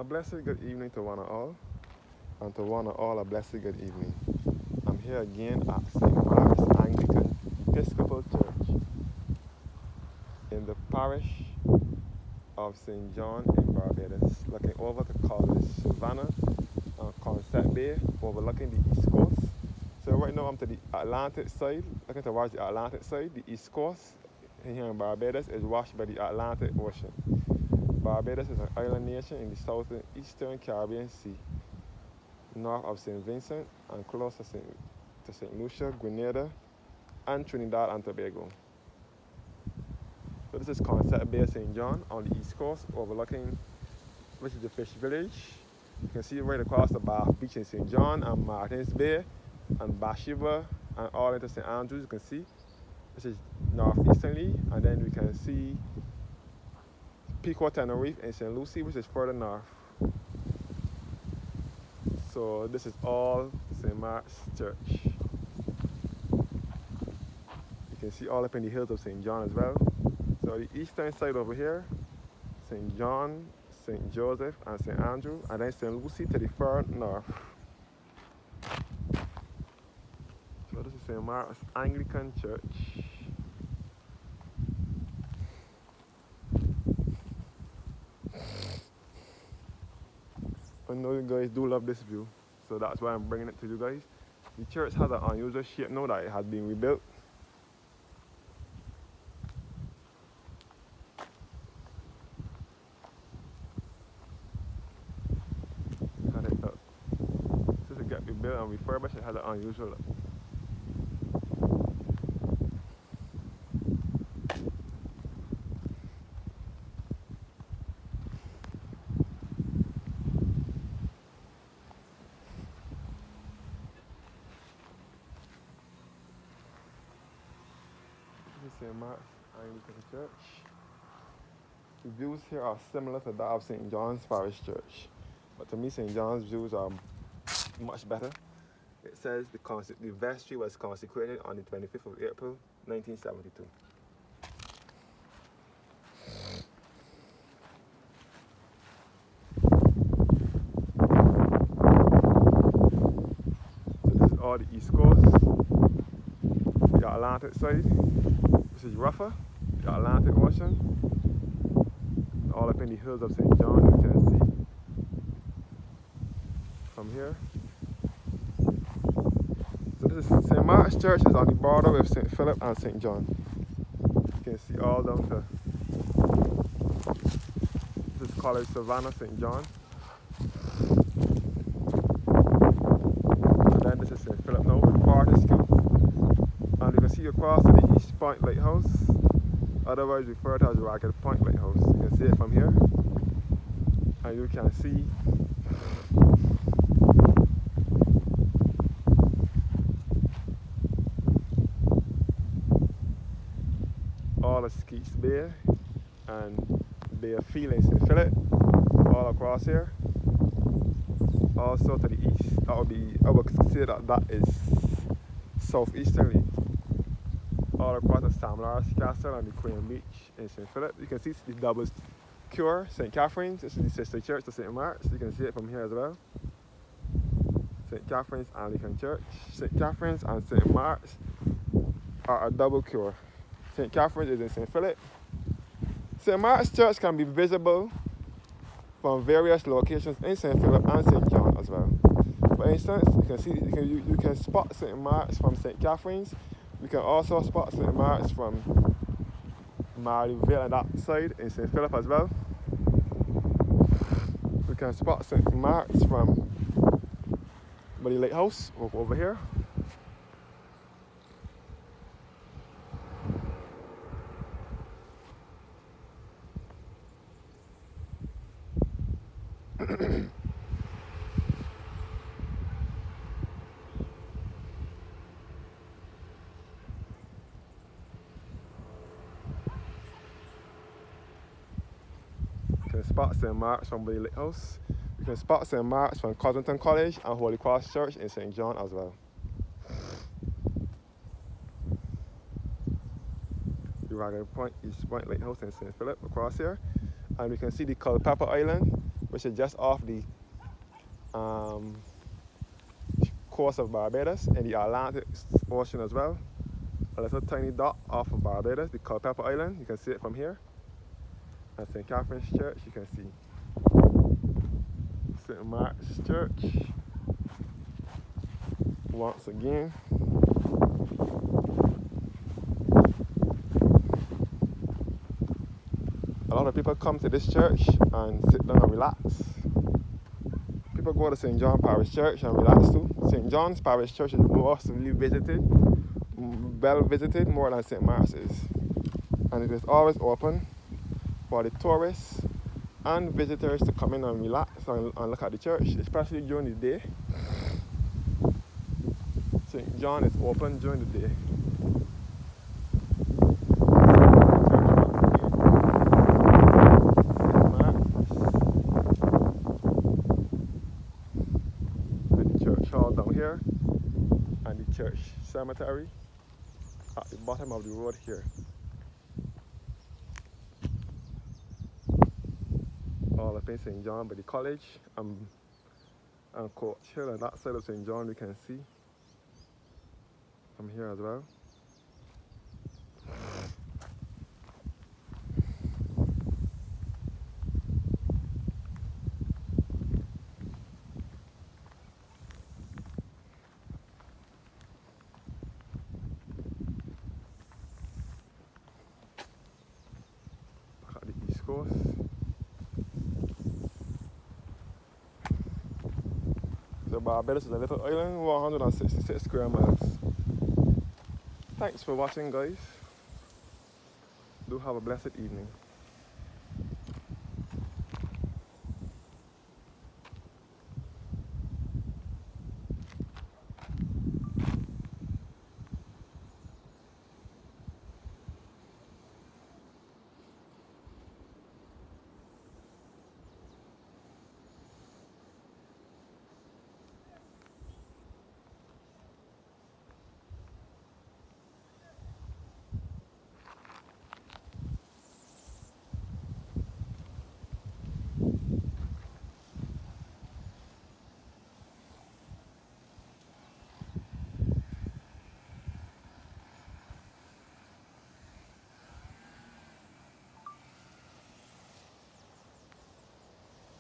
A blessed good evening to one and all, and to one and all a blessed good evening. I'm here again at St. Mark's Anglican Episcopal Church in the parish of St. John in Barbados, looking over the College Savannah and Concept Bay, overlooking the East Coast. So right now I'm to the Atlantic side, looking towards the Atlantic side. The East Coast here in Barbados is washed by the Atlantic Ocean. Barbados is an island nation in the southeastern Caribbean Sea, north of St. Vincent and close to St. Lucia, Grenada, and Trinidad and Tobago. So this is Concept Bay, St. John on the East Coast, overlooking which is the fish village. You can see right across the Bath Beach in St. John and Martins Bay and Bathsheba and all into St. Andrews. You can see this is northeasterly, and then we can see Pico Tenerife in St. Lucie, which is further north. So this is all St. Mark's Church. You can see all up in the hills of St. John as well. So the eastern side over here, St. John, St. Joseph, and St. Andrew, and then St. Lucie to the far north. So this is St. Mark's Anglican Church. I know you guys do love this view, so that's why I'm bringing it to you guys. The church has an unusual shape now that it has been rebuilt. Since it got rebuilt and refurbished, it has an unusual look. St. Mark's Anglican Church. The views here are similar to that of St. John's Parish Church, but to me St. John's views are much better. It says the vestry was consecrated on the 25th of April, 1972. So this is all the East Coast, the Atlantic side. This is rougher, the Atlantic Ocean, all up in the hills of St. John. You can see from here. So this is St. Mark's Church is on the border with St. Philip and St. John. You can see all down to this is College Savannah, St. John. And then this is St. Philip now with Party School. And you can see across to the East Point Lighthouse, otherwise referred to as Ragged Point Lighthouse. You can see it from here, and you can see all the Skeets Bay and Bay of Field in St. Philip, all across here. Also to the east, I would say that is southeasterly. All across the Sam Lars Castle and the Queen Beach in St. Philip. You can see the double cure, St. Catherine's. This is the sister church to St. Mark's. You can see it from here as well. St. Catherine's Anglican Church. St. Catherine's and St. Mark's are a double cure. St. Catherine's is in St. Philip. St. Mark's Church can be visible from various locations in St. Philip and St. John as well. For instance, you can see you can spot St. Mark's from St. Catherine's. You can also spot St. Mark's from Maryville and that side in St. Philip as well. You can spot St. Mark's from the lighthouse over here. You can spot St. Mark's from the lighthouse. You can spot St. Mark's from Cosington College and Holy Cross Church in St. John as well. The Ragged Point East Point Lighthouse in St. Philip across here. And we can see the Culpeper Island which is just off the coast of Barbados in the Atlantic Ocean as well. A little tiny dot off of Barbados, the Culpeper Island. You can see it from here. And St. Catherine's Church, you can see. St. Mark's Church. Once again. A lot of people come to this church and sit down and relax. People go to St. John Parish Church and relax too. St. John's Parish Church is mostly visited, well visited, more than St. Mark's is. And it is always open for the tourists and visitors to come in and relax and look at the church, especially during the day. St. John is open during the day. Down here, and the church cemetery at the bottom of the road here. All up in St. John by the college and Coach Hill, and that side of St. John we can see from here as well. East Coast. So Barbados is a little island, 166 square miles. Thanks for watching, guys. Do have a blessed evening.